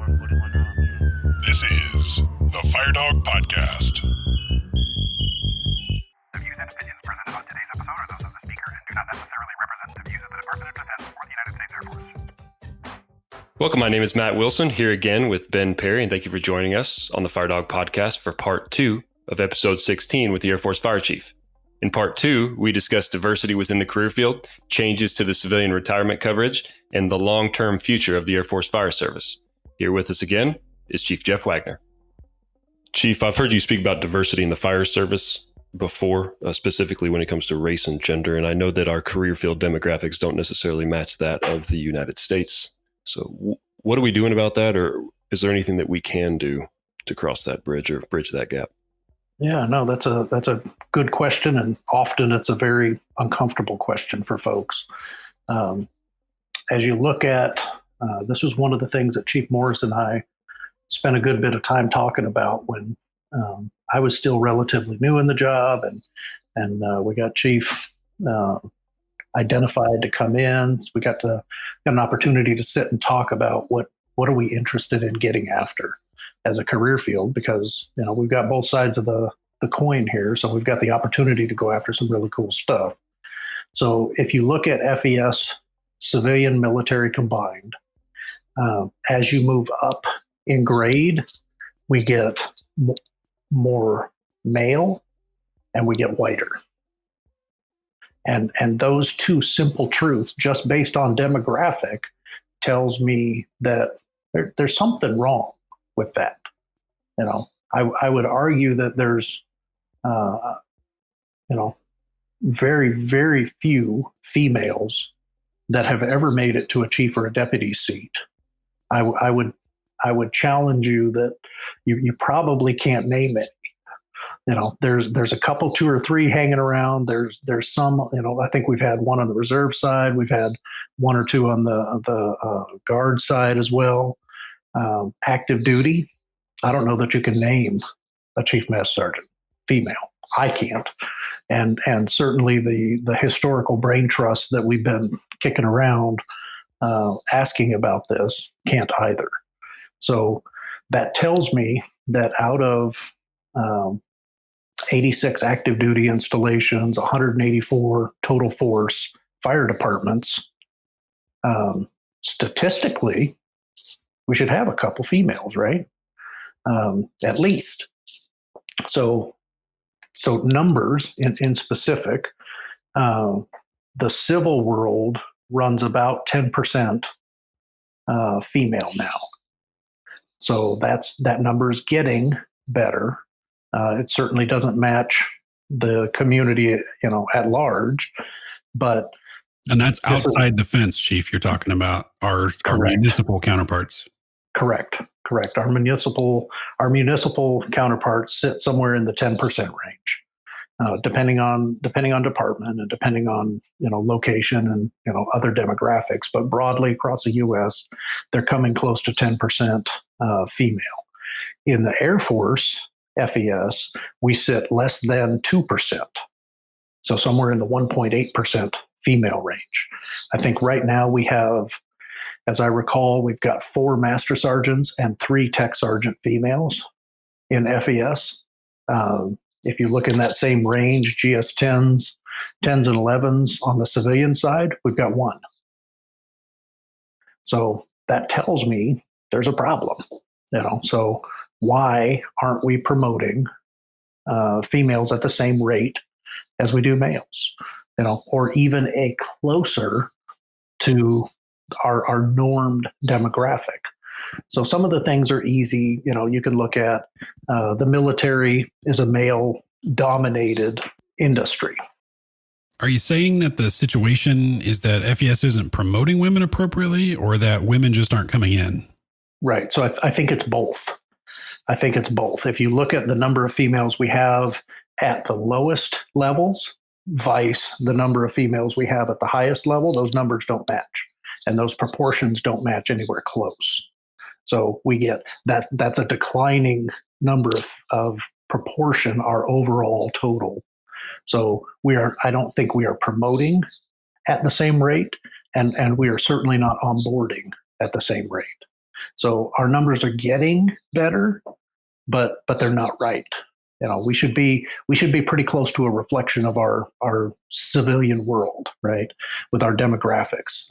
This is the Firedog Podcast. The views and opinions presented on today's episode are those of the speaker and do not necessarily represent the views of the Department of Defense or the United States Air Force. Welcome, my name is Matt Wilson, here again with Ben Perry, and thank you for joining us on the Firedog Podcast for Part 2 of Episode 16 with the Air Force Fire Chief. In Part 2, we discussed diversity within the career field, changes to the civilian retirement coverage, and the long-term future of the Air Force Fire Service. Here with us again is Chief Jeff Wagner. Chief, I've heard you speak about diversity in the fire service before, specifically when it comes to race and gender, and I know that our career field demographics don't necessarily match that of the United States. So what are we doing about that, or is there anything that we can do to cross that bridge or bridge that gap? Yeah, no, that's a good question, and often it's a very uncomfortable question for folks. As you look at, this was one of the things that Chief Morris and I spent a good bit of time talking about when I was still relatively new in the job, and we got Chief identified to come in. So we got an opportunity to sit and talk about what are we interested in getting after as a career field, because we've got both sides of the coin here, so we've got the opportunity to go after some really cool stuff. So if you look at FES, civilian military combined, as you move up in grade, we get more male and we get whiter. And those two simple truths, just based on demographic, tells me that there's something wrong with that. I would argue that there's, very, very few females that have ever made it to a chief or a deputy seat. I would challenge you that you probably can't name it. There's a couple, 2 or 3 hanging around. There's some, I think we've had one on the reserve side. We've had 1 or 2 on the guard side as well. Active duty, I don't know that you can name a chief master sergeant female. I can't. And certainly the historical brain trust that we've been kicking around asking about this can't either. So that tells me that out of 86 active duty installations, 184 total force fire departments, statistically, we should have a couple females, right? At least. So numbers in specific, the civil world runs about 10% female now. So that number is getting better. It certainly doesn't match the community, at large, and that's outside defense, Chief. You're talking about our municipal counterparts. Correct. Our municipal counterparts sit somewhere in the 10% range, depending on department and depending on location and other demographics. But broadly across the U.S., they're coming close to 10% female. In the Air Force, FES, we sit less than 2%, so somewhere in the 1.8% female range. I think right now we have, as I recall, we've got 4 master sergeants and 3 tech sergeant females in FES. If you look in that same range, GS 10s and 11s on the civilian side, we've got 1. So that tells me there's a problem. So why aren't we promoting females at the same rate as we do males? Or even a closer to our normed demographic. So some of the things are easy. You can look at the military is a male-dominated industry. Are you saying that the situation is that FES isn't promoting women appropriately, or that women just aren't coming in? Right. So I think it's both. If you look at the number of females we have at the lowest levels, vice the number of females we have at the highest level, those numbers don't match. And those proportions don't match anywhere close. So we get that's a declining number of proportion, our overall total. So I don't think we are promoting at the same rate, and we are certainly not onboarding at the same rate. So our numbers are getting better, but they're not right. We should be pretty close to a reflection of our civilian world, right? With our demographics.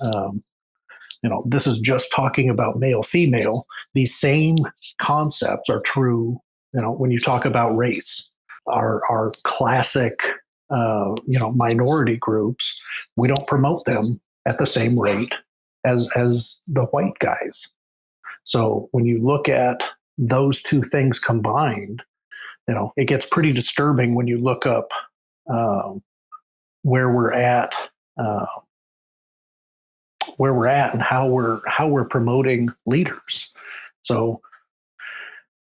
This is just talking about male, female. These same concepts are true, when you talk about race. Our classic, minority groups, we don't promote them at the same rate as the white guys. So when you look at those two things combined, it gets pretty disturbing when you look up where we're at and how we're promoting leaders. So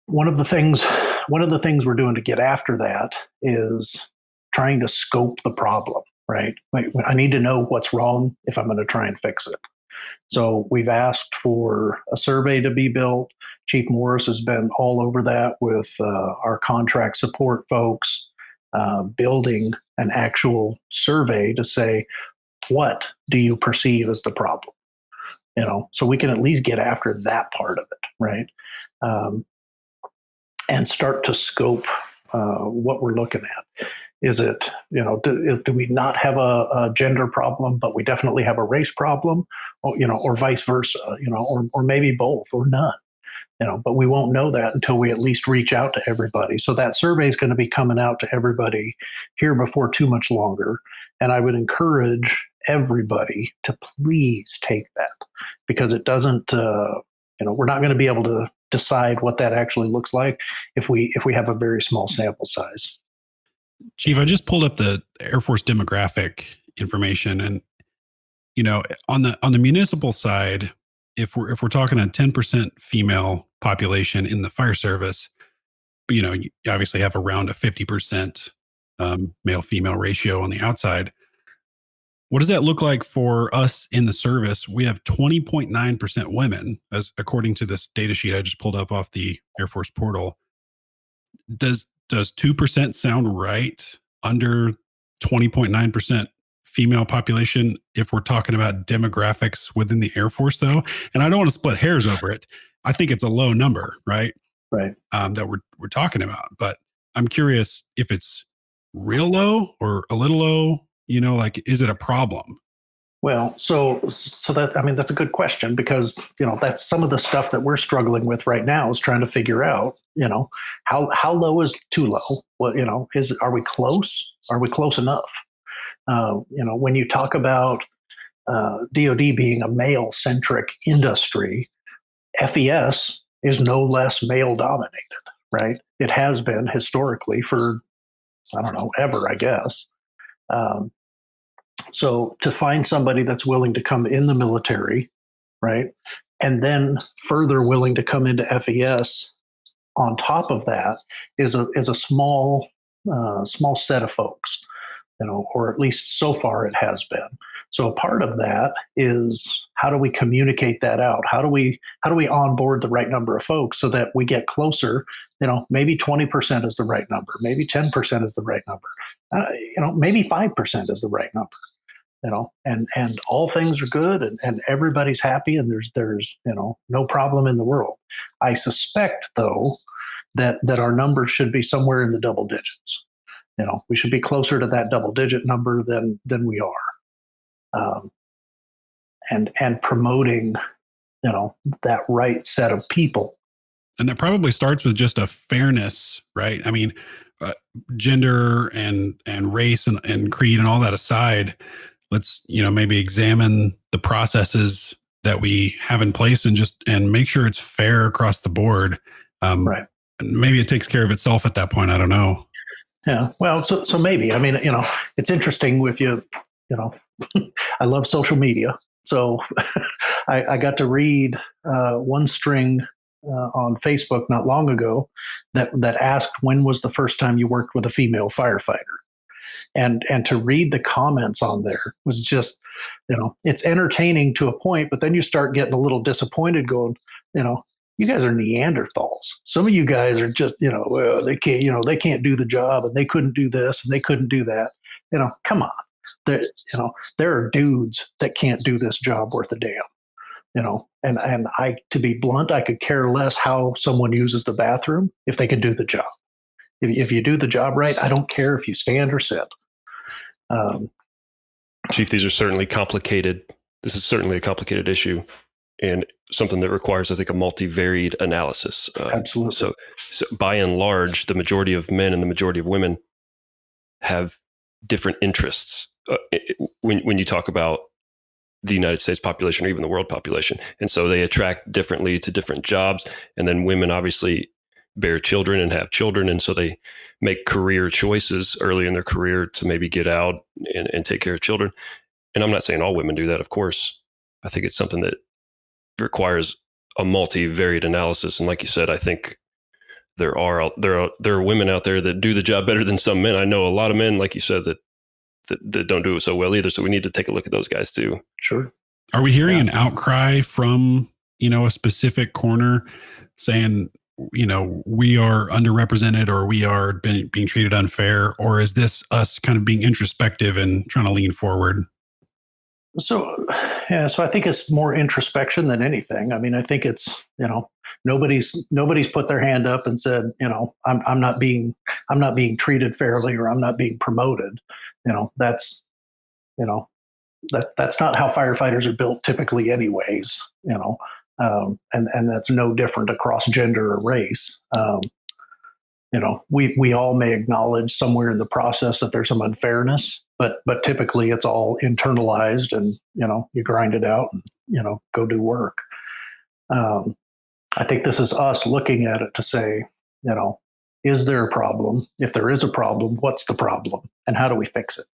one of the things we're doing to get after that is trying to scope the problem, right? I need to know what's wrong if I'm going to try and fix it. So we've asked for a survey to be built. Chief Morris has been all over that with our contract support folks, building an actual survey to say, what do you perceive as the problem? So we can at least get after that part of it, right? And start to scope what we're looking at. Is it, do we not have a gender problem, but we definitely have a race problem, or vice versa, or maybe both or none, but we won't know that until we at least reach out to everybody. So that survey is going to be coming out to everybody here before too much longer. And I would encourage everybody to please take that, because it doesn't, we're not going to be able to decide what that actually looks like if we have a very small sample size. Chief, I just pulled up the Air Force demographic information, and on the municipal side, if we're talking a 10% female population in the fire service, you obviously have around a 50% male-female ratio on the outside. What does that look like for us in the service? We have 20.9% women, as according to this data sheet I just pulled up off the Air Force portal. Does 2% sound right under 20.9% female population if we're talking about demographics within the Air Force, though? And I don't want to split hairs over it. I think it's a low number, right? Right. That we're talking about. But I'm curious if it's real low or a little low. Is it a problem? Well, so that's a good question, because, that's some of the stuff that we're struggling with right now, is trying to figure out, how low is too low? Well, are we close? Are we close enough? When you talk about DoD being a male-centric industry, FES is no less male-dominated, right? It has been historically for, I don't know, ever, I guess. So to find somebody that's willing to come in the military, right, and then further willing to come into FES on top of that is a small set of folks, or at least so far it has been. So a part of that is, how do we communicate that out? How do we onboard the right number of folks so that we get closer? Maybe 20% is the right number. Maybe 10% is the right number. Maybe 5% is the right number. And all things are good, and everybody's happy, and there's no problem in the world. I suspect, though, that our numbers should be somewhere in the double digits. We should be closer to that double digit number than we are. And promoting, that right set of people. And that probably starts with just a fairness, right? I mean, gender and race and creed and all that aside, let's, maybe examine the processes that we have in place and make sure it's fair across the board. Right. And maybe it takes care of itself at that point. I don't know. Yeah. Well, so maybe, it's interesting with you, I love social media. So I got to read one string on Facebook not long ago that asked, when was the first time you worked with a female firefighter? And to read the comments on there was just, it's entertaining to a point, but then you start getting a little disappointed going, you guys are Neanderthals. Some of you guys are just, well, they can't do the job, and they couldn't do this and they couldn't do that. Come on. There are dudes that can't do this job worth a damn. and I, to be blunt, I could care less how someone uses the bathroom if they can do the job. If you do the job right, I don't care if you stand or sit. Chief, these are certainly complicated. This is certainly a complicated issue, and something that requires, I think, a multivariate analysis. Absolutely. So by and large, the majority of men and the majority of women have different interests when you talk about the United States population or even the world population. And so they attract differently to different jobs. And then women obviously bear children and have children. And so they make career choices early in their career to maybe get out and take care of children. And I'm not saying all women do that, of course. I think it's something that requires a multivariate analysis. And like you said, I think there are women out there that do the job better than some men. I know a lot of men, like you said, that don't do it so well either. So we need to take a look at those guys too. Sure. Are we hearing an outcry from, a specific corner saying, we are underrepresented or we are being treated unfair? Or is this us kind of being introspective and trying to lean forward? So I think it's more introspection than anything. I mean, I think it's, nobody's put their hand up and said, I'm not being treated fairly, or I'm not being promoted. That's not how firefighters are built typically anyways, and that's no different across gender or race. We all may acknowledge somewhere in the process that there's some unfairness, but typically it's all internalized, and, you grind it out and, go do work. I think this is us looking at it to say, is there a problem? If there is a problem, what's the problem and how do we fix it?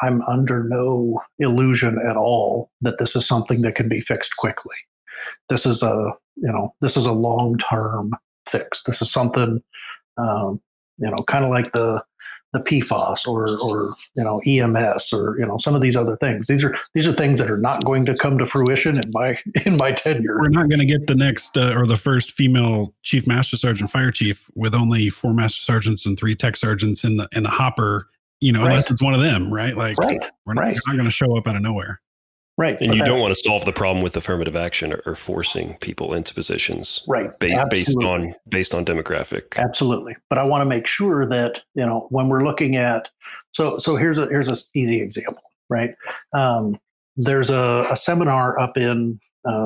I'm under no illusion at all that this is something that can be fixed quickly. This is a long-term fix. This is something, kind of like the PFAS or EMS or some of these other things. These are things that are not going to come to fruition in my tenure. We're not going to get the next or the first female chief master sergeant fire chief with only 4 master sergeants and 3 tech sergeants in the hopper. Right. Unless it's one of them, right? Like, right. We're not going to show up out of nowhere. Right. And you don't want to solve the problem with affirmative action or forcing people into positions, right? Based on demographic. Absolutely. But I want to make sure that, when we're looking at, so here's a easy example, right? There's a seminar up in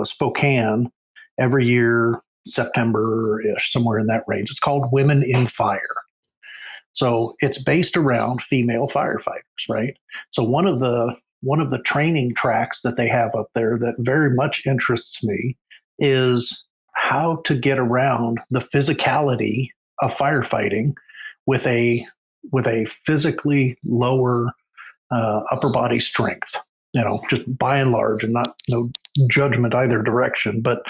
Spokane every year, September-ish, somewhere in that range. It's called Women in Fire. So it's based around female firefighters, right? So one of the training tracks that they have up there that very much interests me is how to get around the physicality of firefighting with a physically lower upper body strength. Just by and large, and no judgment either direction, but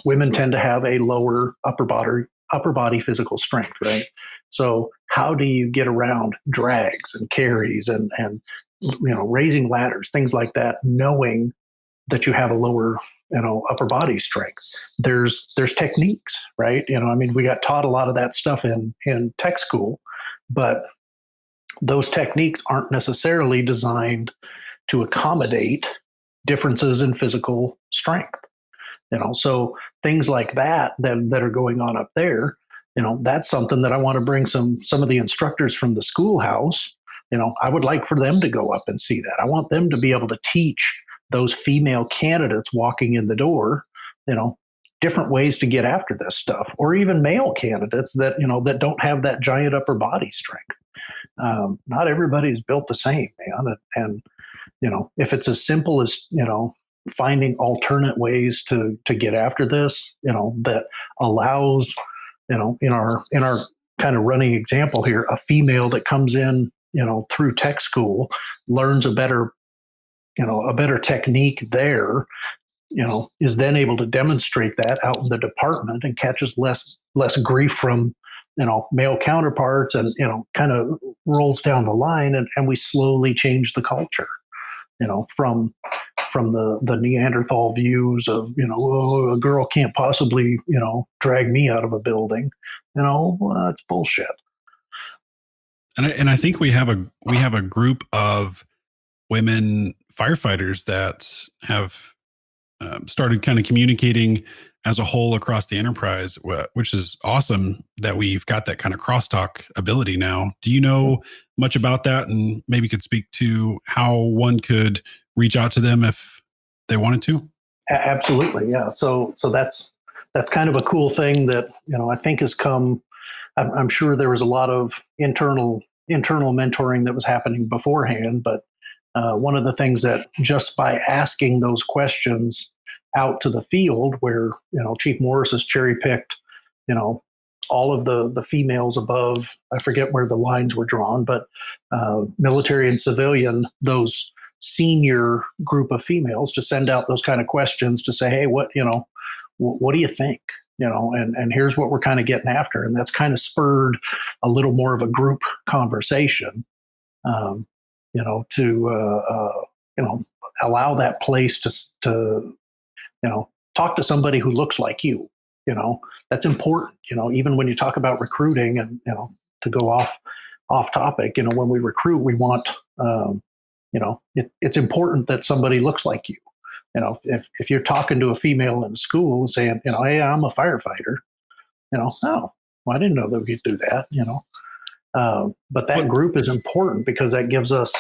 women tend to have a lower upper body physical strength, right? So how do you get around drags and carries and raising ladders, things like that, knowing that you have a lower, upper body strength? There's techniques, right? We got taught a lot of that stuff in tech school, but those techniques aren't necessarily designed to accommodate differences in physical strength. So things like that are going on up there, that's something that I want to bring some of the instructors from the schoolhouse. I would like for them to go up and see that. I want them to be able to teach those female candidates walking in the door, different ways to get after this stuff, or even male candidates that, that don't have that giant upper body strength. Not everybody's built the same, man. And, if it's as simple as, finding alternate ways to get after this, that allows, in our kind of running example here, a female that comes in, through tech school, learns a better technique there, is then able to demonstrate that out in the department and catches less grief from, male counterparts, and, kind of rolls down the line, and we slowly change the culture, from the Neanderthal views of, oh, a girl can't possibly, drag me out of a building, it's bullshit. And I think we have a group of women firefighters that have started kind of communicating as a whole across the enterprise, which is awesome that we've got that kind of crosstalk ability now. Do you know much about that, and maybe could speak to how one could reach out to them if they wanted to? Absolutely, yeah. So that's kind of a cool thing that I think has come. I'm sure there was a lot of internal mentoring that was happening beforehand, but one of the things that just by asking those questions out to the field, where Chief Morris has cherry picked, all of the females above. I forget where the lines were drawn, but military and civilian, those senior group of females, to send out those kind of questions to say, hey, what do you think? And here's what we're kind of getting after, and that's kind of spurred a little more of a group conversation. To allow that place to talk to somebody who looks like you. That's important. Even when you talk about recruiting, and to go off topic, when we recruit, we want it's important that somebody looks like you. If you're talking to a female in school and saying, hey, I'm a firefighter, oh, well, I didn't know that we could do that. But that group is important because that gives us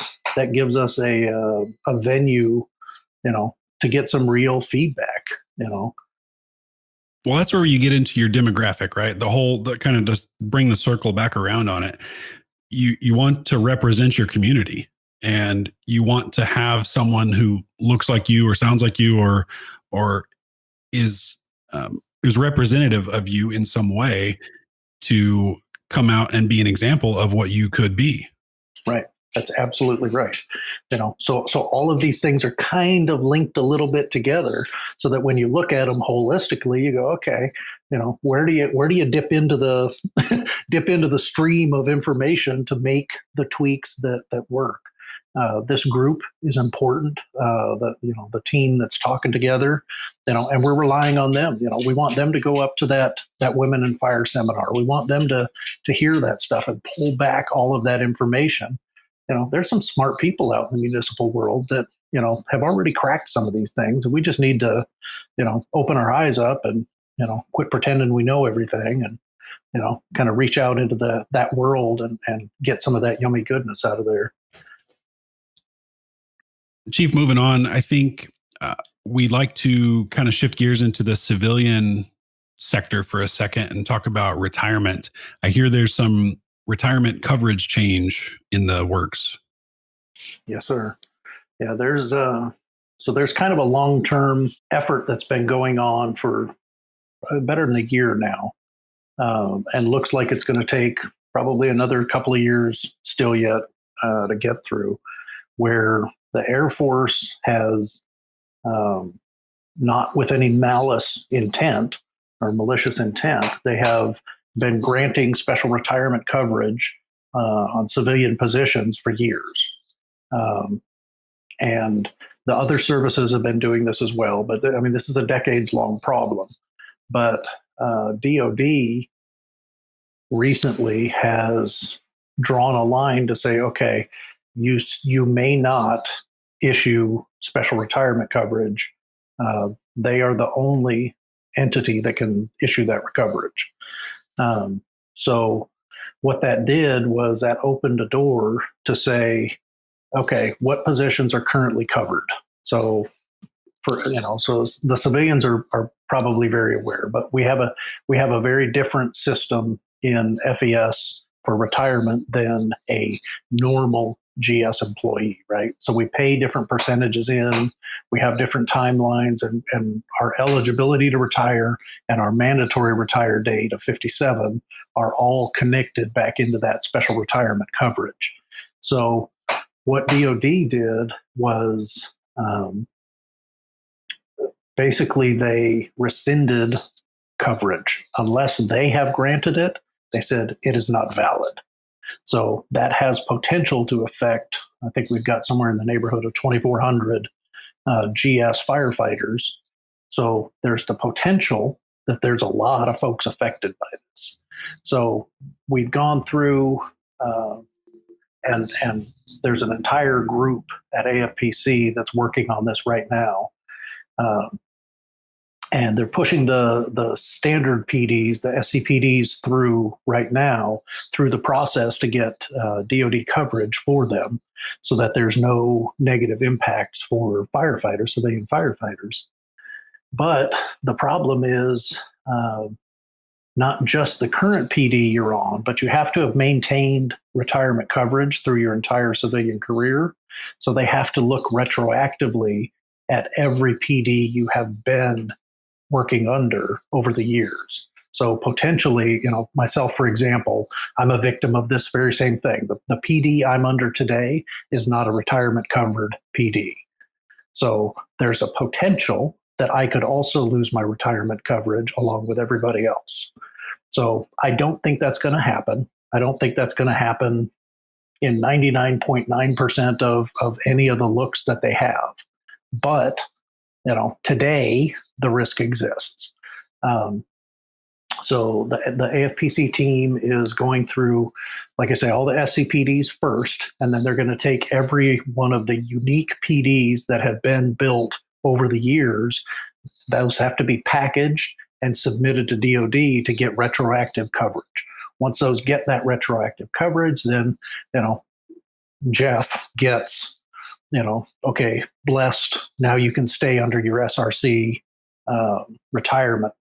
a venue, to get some real feedback. Well, that's where you get into your demographic, right? The kind of just bring the circle back around on it. You want to represent your community, and you want to have someone who looks like you or sounds like you or is representative of you in some way to come out and be an example of what you could be. Right. That's absolutely right. So all of these things are kind of linked a little bit together, so that when you look at them holistically, you go, okay, where do you dip into the stream of information to make the tweaks that work? This group is important. The team that's talking together, and we're relying on them. We want them to go up to that Women in Fire seminar. We want them to hear that stuff and pull back all of that information. There's some smart people out in the municipal world that have already cracked some of these things, and we just need to open our eyes up and quit pretending we know everything, and kind of reach out into that world and get some of that yummy goodness out of there. Chief, moving on, I think we'd like to kind of shift gears into the civilian sector for a second and talk about retirement. I hear there's some retirement coverage change in the works. Yes, sir. Yeah, there's kind of a long-term effort that's been going on for better than a year now, and looks like it's going to take probably another couple of years still yet to get through, where the Air Force has, not with any malice intent or malicious intent, they have been granting special retirement coverage on civilian positions for years. And the other services have been doing this as well. But this is a decades-long problem. But DOD recently has drawn a line to say, okay, you may not issue special retirement coverage. They are the only entity that can issue that coverage. So what that did was that opened a door to say, okay, what positions are currently covered? So so the civilians are probably very aware, but we have a very different system in FES for retirement than a normal GS employee, right? So we pay different percentages in, we have different timelines, and our eligibility to retire and our mandatory retire date of 57 are all connected back into that special retirement coverage. So what DOD did was basically they rescinded coverage. Unless they have granted it, they said it is not valid. So that has potential to affect, I think we've got somewhere in the neighborhood of 2,400 GS firefighters. So there's the potential that there's a lot of folks affected by this. So we've gone through, and there's an entire group at AFPC that's working on this right now. And they're pushing the standard PDs, the SCPDs through right now through the process to get DoD coverage for them so that there's no negative impacts for firefighters, civilian firefighters. But the problem is not just the current PD you're on, but you have to have maintained retirement coverage through your entire civilian career. So they have to look retroactively at every PD you have been working under over the years. So potentially, myself, for example, I'm a victim of this very same thing. The PD I'm under today is not a retirement covered PD. So there's a potential that I could also lose my retirement coverage along with everybody else. So I don't think that's going to happen. I don't think that's going to happen in 99.9% of any of the looks that they have. But, today the risk exists. So the 𝗵𝗶𝗃 team is going through, like I say, all the SCPDs first, and then they're going to take every one of the unique PDs that have been built over the years. Those have to be packaged and submitted to DoD to get retroactive coverage. Once those get that retroactive coverage, then, Jeff gets, okay, blessed. Now you can stay under your SRC retirement.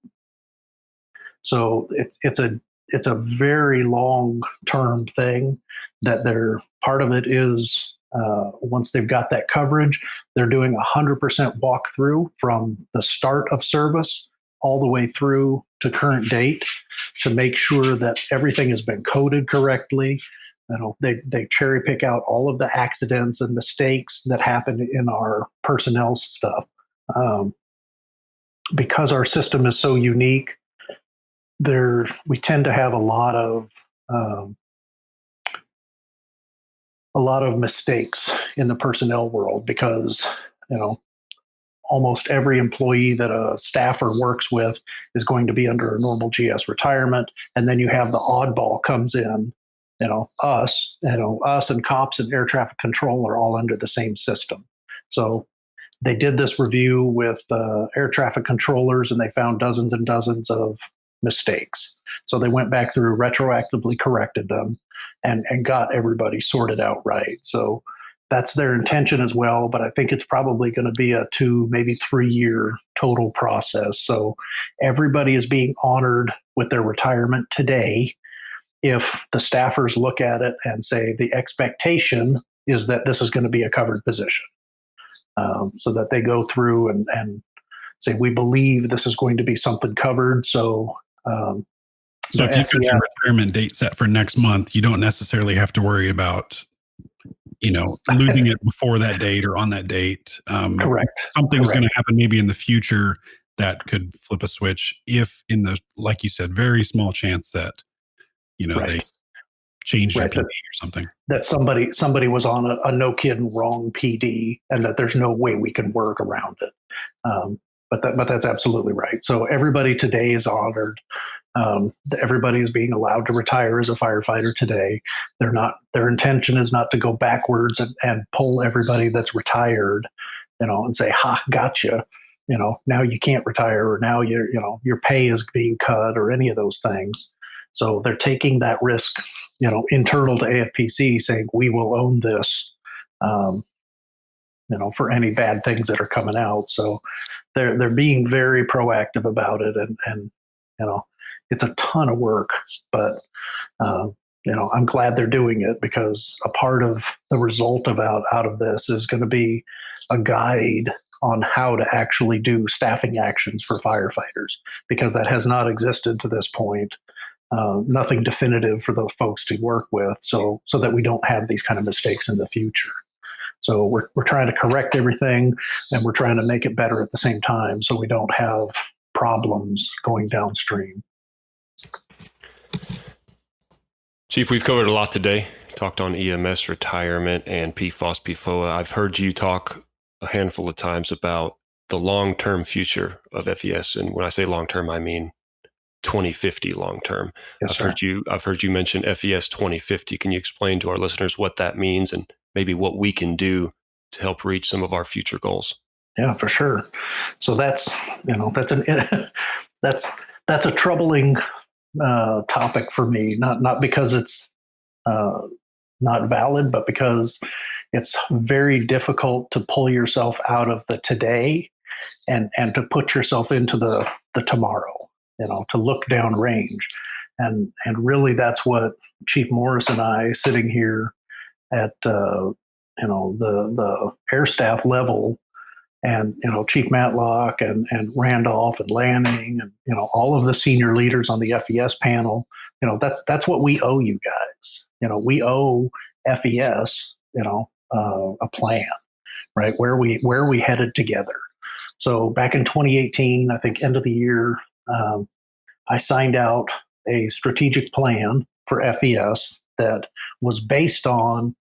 So it's a very long term thing that they're part of it is once they've got that coverage, they're doing 100% walkthrough from the start of service all the way through to current date to make sure that everything has been coded correctly. They cherry pick out all of the accidents and mistakes that happen in our personnel stuff. Because our system is so unique, we tend to have a lot of mistakes in the personnel world because, almost every employee that a staffer works with is going to be under a normal GS retirement. And then you have the oddball comes in, us and cops and air traffic control are all under the same system. So they did this review with air traffic controllers and they found dozens and dozens of mistakes. So they went back through, retroactively corrected them and got everybody sorted out right. So that's their intention as well, but I think it's probably going to be a 2, maybe 3 year total process. So everybody is being honored with their retirement today. If the staffers look at it and say the expectation is that this is going to be a covered position, so that they go through and say, we believe this is going to be something covered. So if you've got your retirement date set for next month, you don't necessarily have to worry about losing it before that date or on that date. Correct. Something's going to happen maybe in the future that could flip a switch if in the, like you said, very small chance that, they change your PD or something. That somebody was on a no kidding wrong PD and that there's no way we can work around it. But that's absolutely right. So everybody today is honored. Everybody is being allowed to retire as a firefighter today. Their intention is not to go backwards and pull everybody that's retired, and say, ha, gotcha. Now you can't retire, or now your pay is being cut, or any of those things. So they're taking that risk, internal to 𝗵𝗶𝗃, saying we will own this, for any bad things that are coming out. So they're being very proactive about it, and it's a ton of work, but I'm glad they're doing it because a part of the result out of this is going to be a guide on how to actually do staffing actions for firefighters, because that has not existed to this point. Nothing definitive for those folks to work with, so that we don't have these kind of mistakes in the future. So we're trying to correct everything, and we're trying to make it better at the same time, so we don't have problems going downstream. Chief, we've covered a lot today. Talked on EMS retirement and PFOS, PFOA. I've heard you talk a handful of times about the long-term future of FES, and when I say long-term, I mean 2050 long-term. Yes, I've heard you mention FES 2050. Can you explain to our listeners what that means and maybe what we can do to help reach some of our future goals? Yeah, for sure. So that's, that's that's a troubling topic for me. Not because it's uh, not valid, but because it's very difficult to pull yourself out of the today and to put yourself into the tomorrow. To look down range, and really that's what Chief Morris and I, sitting here at the air staff level, and Chief Matlock and Randolph and Lanning, and all of the senior leaders on the FES panel. That's what we owe you guys. We owe FES a plan, right? Where we headed together. So back in 2018, I think end of the year, I signed out a strategic plan for FES that was based on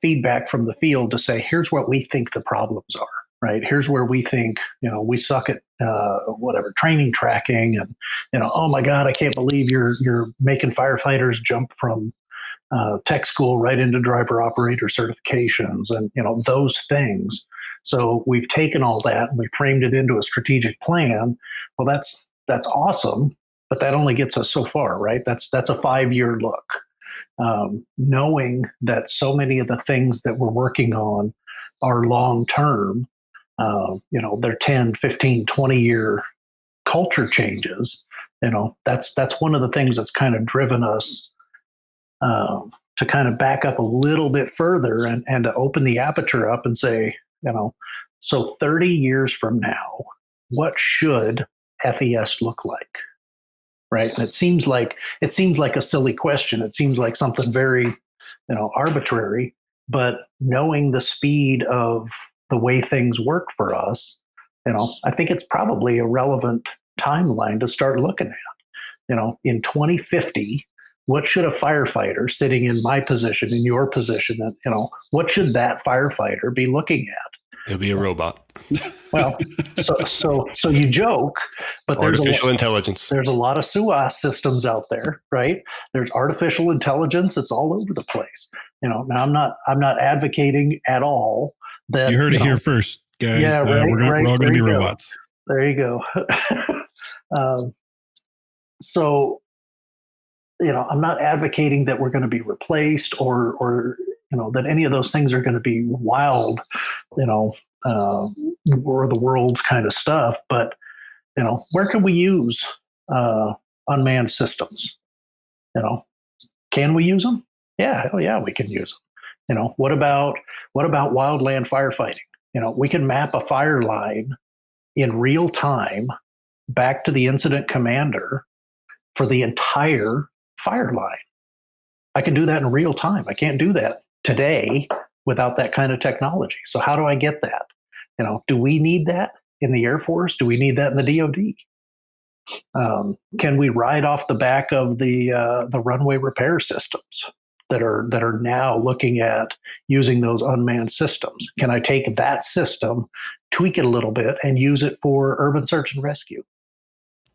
feedback from the field to say, here's what we think the problems are. Right. Here's where we think, we suck at training tracking, and, oh my God, I can't believe you're making firefighters jump from tech school right into driver operator certifications, and, those things. So we've taken all that and we framed it into a strategic plan. Well, that's awesome, but that only gets us so far, right? That's a 5-year look. Knowing that so many of the things that we're working on are long term. They're 10, 15, 20-year culture changes. That's one of the things that's kind of driven us to kind of back up a little bit further and to open the aperture up and say, so 30 years from now, what should FES look like? Right. And it seems like a silly question. It seems like something very, arbitrary, but knowing the speed of the way things work for us, I think it's probably a relevant timeline to start looking at. In 2050, what should a firefighter sitting in my position, in your position, what should that firefighter be looking at? He'll be a robot. Well, so you joke, but there's artificial intelligence. There's a lot of SUAS systems out there, right? There's artificial intelligence. It's all over the place. Now I'm not advocating at all that you heard it here first, guys. Yeah, right, we're all going to be robots. There you go. So, I'm not advocating that we're going to be replaced or that any of those things are going to be wild, or the world's kind of stuff. But, where can we use unmanned systems? Can we use them? Yeah, hell yeah, we can use them. What about wildland firefighting? We can map a fire line in real time back to the incident commander for the entire fire line. I can do that in real time. I can't do that today without that kind of technology. So how do I get that? Do we need that in the Air Force? Do we need that in the DoD? Can we ride off the back of the runway repair systems that are now looking at using those unmanned systems? Can I take that system, tweak it a little bit, and use it for urban search and rescue?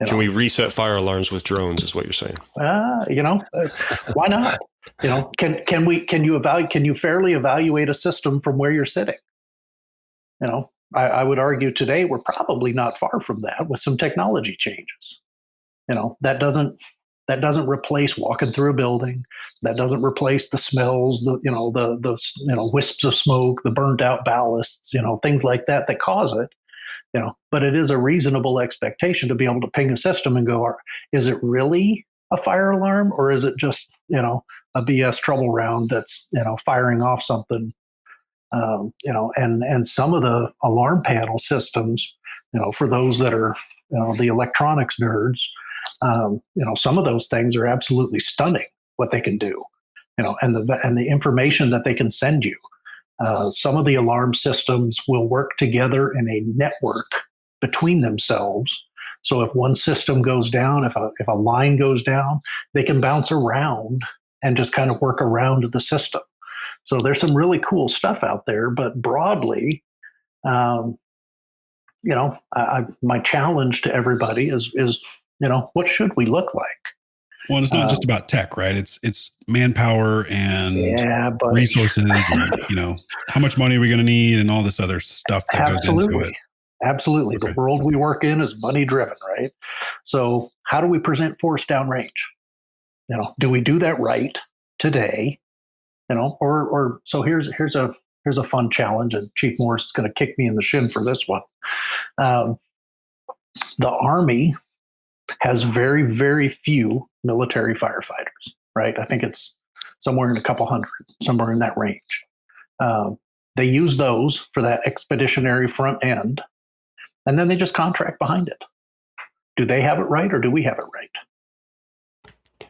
Can we reset fire alarms with drones? Is what you're saying? Why not? Can you fairly evaluate a system from where you're sitting? I would argue today we're probably not far from that with some technology changes. That doesn't replace walking through a building. That doesn't replace the smells, the wisps of smoke, the burned out ballasts, things like that cause it. But it is a reasonable expectation to be able to ping a system and go, is it really a fire alarm, or is it just, a BS trouble round that's, firing off something, and some of the alarm panel systems, for those that are, the electronics nerds, some of those things are absolutely stunning what they can do, and the information that they can send you. Some of the alarm systems will work together in a network between themselves. So if one system goes down, if a line goes down, they can bounce around and just kind of work around the system. So there's some really cool stuff out there. But broadly, my challenge to everybody is what should we look like? Well, it's not just about tech, right? It's manpower and but resources and, how much money are we going to need and all this other stuff that goes into it. Absolutely. Okay. The world we work in is money driven, right? So how do we present force downrange? Do we do that right today? Or so here's a fun challenge, and Chief Morris is going to kick me in the shin for this one. The Army has very, very few military firefighters, right? I think it's somewhere in a couple hundred, somewhere in that range. They use those for that expeditionary front end, and then they just contract behind it. Do they have it right, or do we have it right?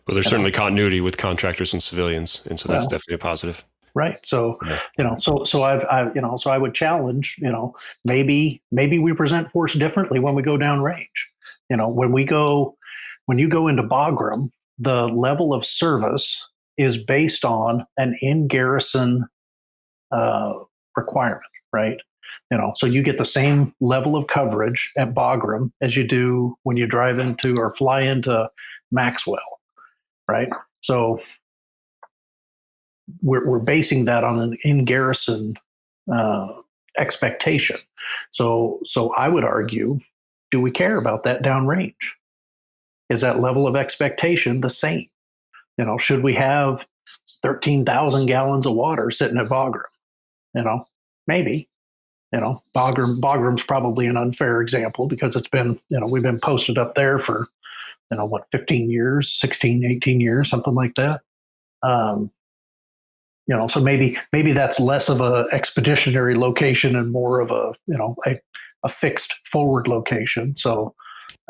Well, there's certainly continuity with contractors and civilians, and so that's definitely a positive. Right. So, so I would challenge, maybe we present force differently when we go downrange. When you go into Bagram, the level of service is based on an in-garrison requirement, right? So you get the same level of coverage at Bagram as you do when you drive into or fly into Maxwell, right? So we're basing that on an in-garrison expectation. So I would argue, do we care about that downrange? Is that level of expectation the same? Should we have 13,000 gallons of water sitting at Bagram? Maybe. Bagram's probably an unfair example because it's been, we've been posted up there for, 15 years, 16, 18 years, something like that. So maybe that's less of a expeditionary location and more of a fixed forward location. So,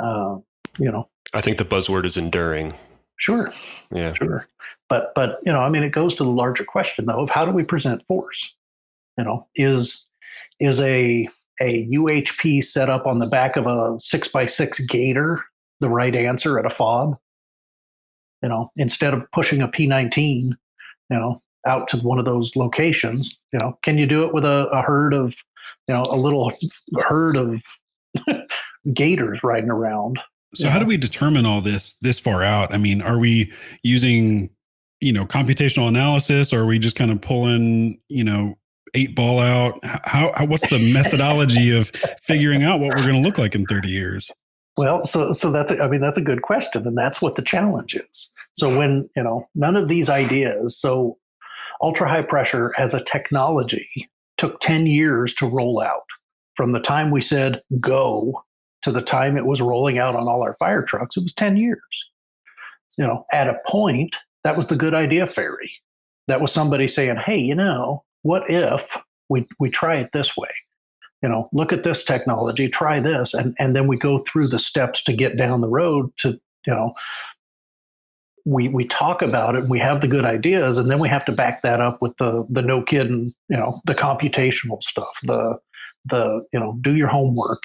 I think the buzzword is enduring. Sure. Yeah. Sure. But it goes to the larger question though of how do we present force? Is a UHP set up on the back of a 6x6 Gator the right answer at a FOB? Instead of pushing a P-19, out to one of those locations, can you do it with a herd of, a little herd of gators riding around? So how do we determine all this far out? Are we using, computational analysis, or are we just kind of pulling, 8-ball out? What's the methodology of figuring out what we're going to look like in 30 years? Well, so that's a good question, and that's what the challenge is. So when none of these ideas, so ultra high pressure as a technology took 10 years to roll out, from the time we said go to the time it was rolling out on all our fire trucks. It was 10 years. At a point, that was the good idea fairy. That was somebody saying, hey, what if we try it this way? Look at this technology, try this. And then we go through the steps to get down the road to, we talk about it, we have the good ideas, and then we have to back that up with the no kidding, the computational stuff, the do your homework,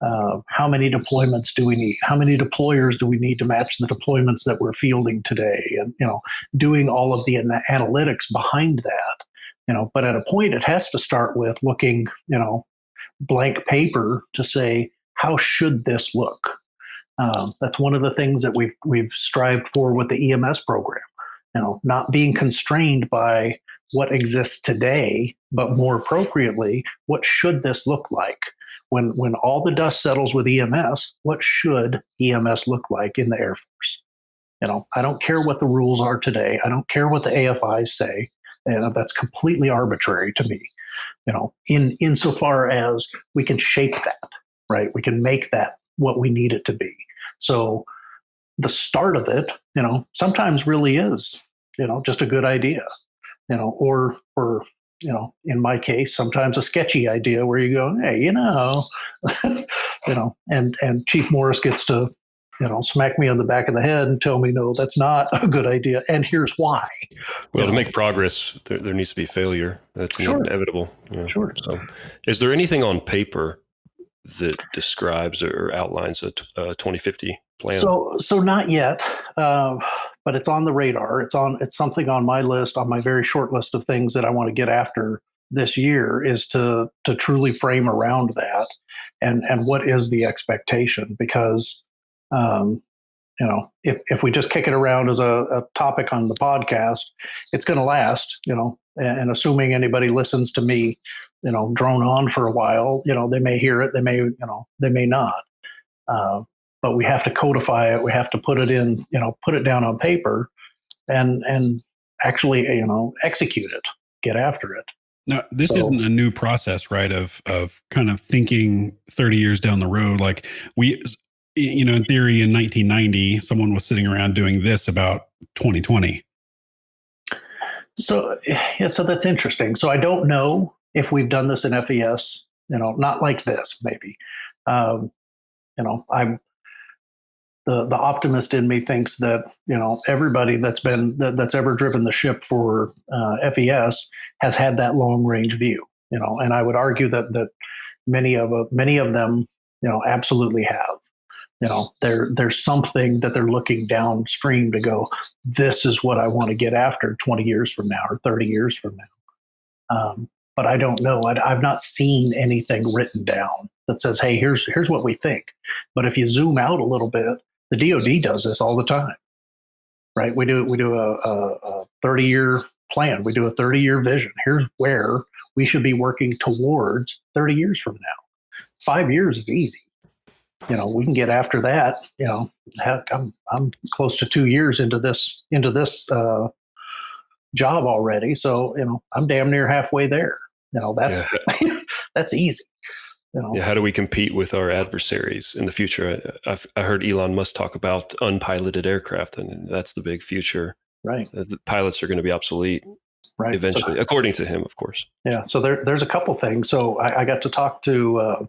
how many deployments do we need? How many deployers do we need to match the deployments that we're fielding today? And, doing all of the analytics behind that. But at a point, it has to start with looking, blank paper to say, how should this look? That's one of the things that we've strived for with the EMS program. Not being constrained by what exists today, but more appropriately, what should this look like? When all the dust settles with EMS, what should EMS look like in the Air Force? I don't care what the rules are today. I don't care what the AFIs say. That's completely arbitrary to me, insofar as we can shape that, right? We can make that what we need it to be. So the start of it, sometimes really is, just a good idea, or in my case, sometimes a sketchy idea where you go, hey, and Chief Morris gets to, smack me on the back of the head and tell me, no, that's not a good idea. And here's why. Well, to make progress, there needs to be failure. That's inevitable. Sure. So is there anything on paper that describes or outlines a 2050 plan? So not yet, but it's on the radar. It's something on my list, on my very short list of things that I want to get after this year, is to truly frame around that and what is the expectation, because if we just kick it around as a topic on the podcast, it's going to last, and assuming anybody listens to me, drone on for a while, they may hear it, they may not. But we have to codify it. We have to put it in, put it down on paper and actually, execute it, get after it. Now, this isn't a new process, right? Of kind of thinking 30 years down the road. Like in theory, in 1990, someone was sitting around doing this about 2020. So that's interesting. So I don't know if we've done this in FES, not like this, maybe. I'm the optimist in me thinks that, everybody that's ever driven the ship for FES has had that long range view, and I would argue that many of them, absolutely have. There's something that they're looking downstream to go, this is what I want to get after 20 years from now or 30 years from now. But I don't know. I've not seen anything written down that says, hey, here's what we think. But if you zoom out a little bit, the DoD does this all the time, right? We do a 30-year plan. We do a 30-year vision. Here's where we should be working towards 30 years from now. 5 years is easy. We can get after that. I'm close to 2 years into this job already. So, I'm damn near halfway there. That's that's easy. How do we compete with our adversaries in the future? I heard Elon Musk talk about unpiloted aircraft, and that's the big future. Right. The pilots are going to be obsolete eventually, according to him, of course. Yeah. So there's a couple things. So I got to talk to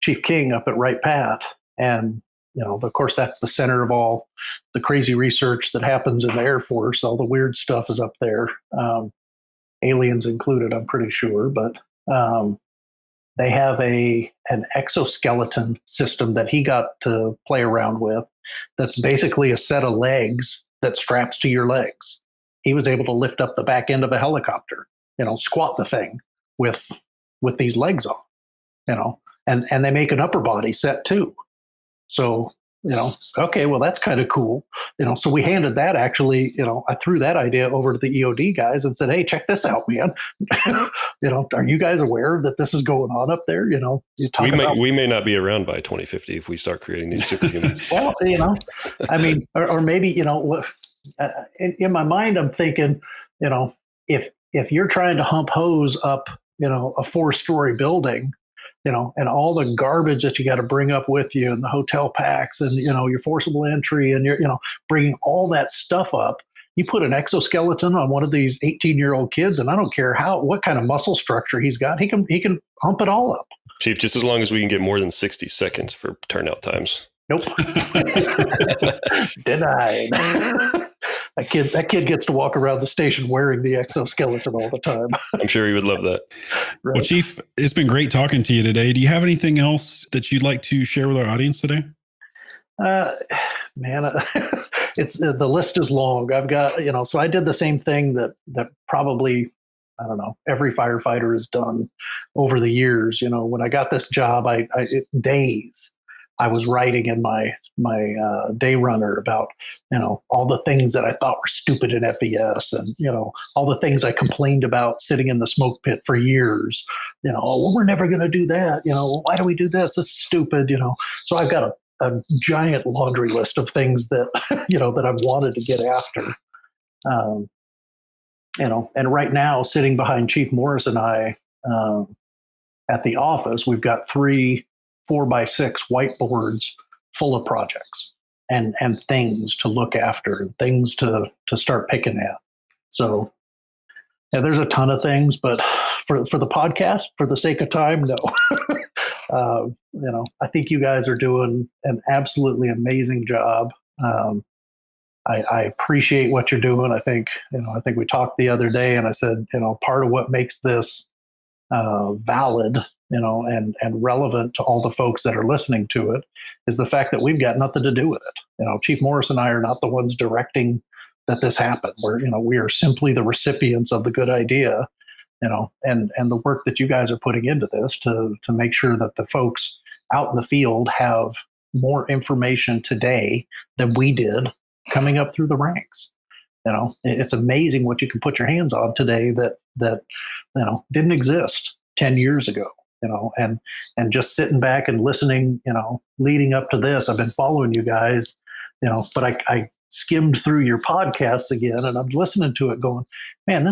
Chief King up at Wright Pat, and of course that's the center of all the crazy research that happens in the Air Force. All the weird stuff is up there, aliens included, I'm pretty sure, but. They have an exoskeleton system that he got to play around with that's basically a set of legs that straps to your legs. He was able to lift up the back end of a helicopter, squat the thing with these legs on, and they make an upper body set too. So, okay, well, that's kind of cool. So we handed that actually, I threw that idea over to the EOD guys and said, hey, check this out, man. Are you guys aware that this is going on up there? We may not be around by 2050 if we start creating these superhumans. Well, I mean, or maybe, in my mind, I'm thinking, if you're trying to hump hose up, a 4-story building, and all the garbage that you got to bring up with you and the hotel packs and, your forcible entry and your, bringing all that stuff up, you put an exoskeleton on one of these 18-year-old kids, and I don't care what kind of muscle structure he's got, he can hump it all up. Chief, just as long as we can get more than 60 seconds for turnout times. Nope. Denied. That kid gets to walk around the station wearing the exoskeleton all the time. I'm sure he would love that. Right. Well, Chief, it's been great talking to you today. Do you have anything else that you'd like to share with our audience today? Man, it's the list is long. I've got, so I did the same thing that probably, I don't know, every firefighter has done over the years. When I got this job, I was writing in my day runner about, all the things that I thought were stupid in FES and, all the things I complained about sitting in the smoke pit for years, well, we're never going to do that. Why do we do this? This is stupid, So I've got a giant laundry list of things that, that I've wanted to get after. And right now sitting behind Chief Morris and I at the office, we've got 3 4x6 whiteboards full of projects and things to look after and things to start picking at. So yeah, there's a ton of things, but for the podcast, for the sake of time, no. I think you guys are doing an absolutely amazing job. I appreciate what you're doing. I think we talked the other day and I said, part of what makes this valid, and relevant to all the folks that are listening to it is the fact that we've got nothing to do with it. Chief Morris and I are not the ones directing that this happen. We are simply the recipients of the good idea, and the work that you guys are putting into this to make sure that the folks out in the field have more information today than we did coming up through the ranks. It's amazing what you can put your hands on today that didn't exist 10 years ago. And just sitting back and listening, leading up to this, I've been following you guys, but I skimmed through your podcast again, and I'm listening to it going, man,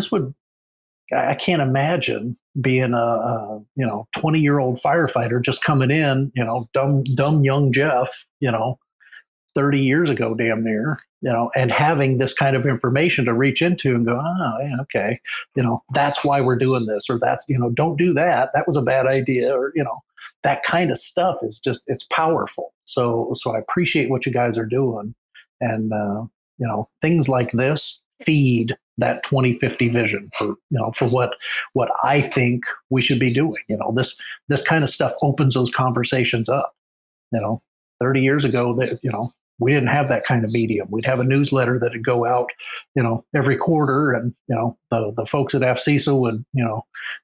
I can't imagine being a 20-year-old firefighter just coming in, dumb young Jeff, 30 years ago, damn near, and having this kind of information to reach into and go, oh, yeah, okay, that's why we're doing this, or that's, don't do that. That was a bad idea, or, that kind of stuff is just, it's powerful. So I appreciate what you guys are doing. And, things like this feed that 2050 vision for what I think we should be doing. This kind of stuff opens those conversations up. 30 years ago, that we didn't have that kind of medium. We'd have a newsletter that'd go out, every quarter, and the folks at 𝗬𝗍𝗂 would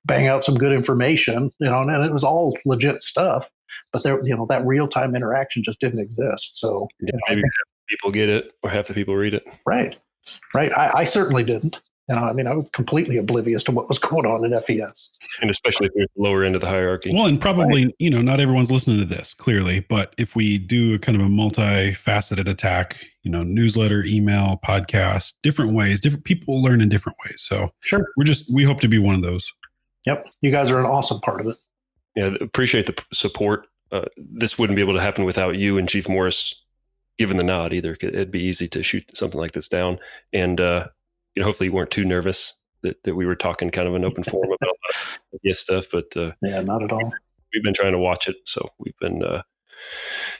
bang out some good information, and it was all legit stuff. But there, that real time interaction just didn't exist. So maybe half the people get it, or half the people read it. Right. I certainly didn't. I was completely oblivious to what was going on in FES. And especially if you're at the lower end of the hierarchy. Well, and probably, not everyone's listening to this, clearly. But if we do a kind of a multifaceted attack, newsletter, email, podcast, different ways, different people learn in different ways. So sure, we hope to be one of those. Yep. You guys are an awesome part of it. Yeah, appreciate the support. This wouldn't be able to happen without you and Chief Morris giving the nod either. It'd be easy to shoot something like this down. And, hopefully you weren't too nervous that we were talking kind of an open forum about this stuff, but yeah, not at all. We've been trying to watch it. So we've been,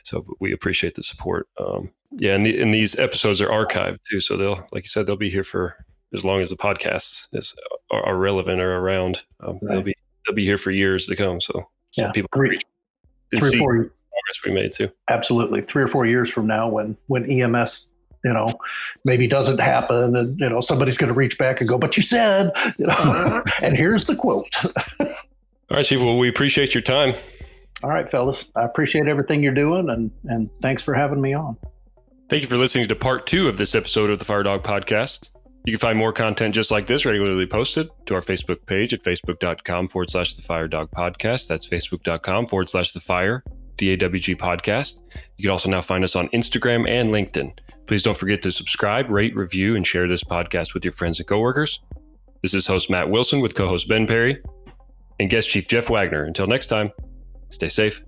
so we appreciate the support. And these episodes are archived too. So like you said, they'll be here for as long as the podcasts are relevant or around. Right. They'll be here for years to come. So people can reach and see progress we made too. Absolutely. 3 or 4 years from now, when EMS, maybe doesn't happen, and somebody's going to reach back and go, but you said, and here's the quote. All right, Chief. Well, we appreciate your time. All right, fellas. I appreciate everything you're doing, and thanks for having me on. Thank you for listening to part 2 of this episode of the Firedog Podcast. You can find more content just like this regularly posted to our Facebook page at facebook.com/the Firedog Podcast. That's facebook.com/the 𝗬𝗍𝗄𝐺 podcast. You can also now find us on Instagram and LinkedIn. Please don't forget to subscribe, rate, review, and share this podcast with your friends and coworkers. This is host Matt Wilson with co-host Ben Perry and guest Chief Jeff Wagner. Until next time, stay safe.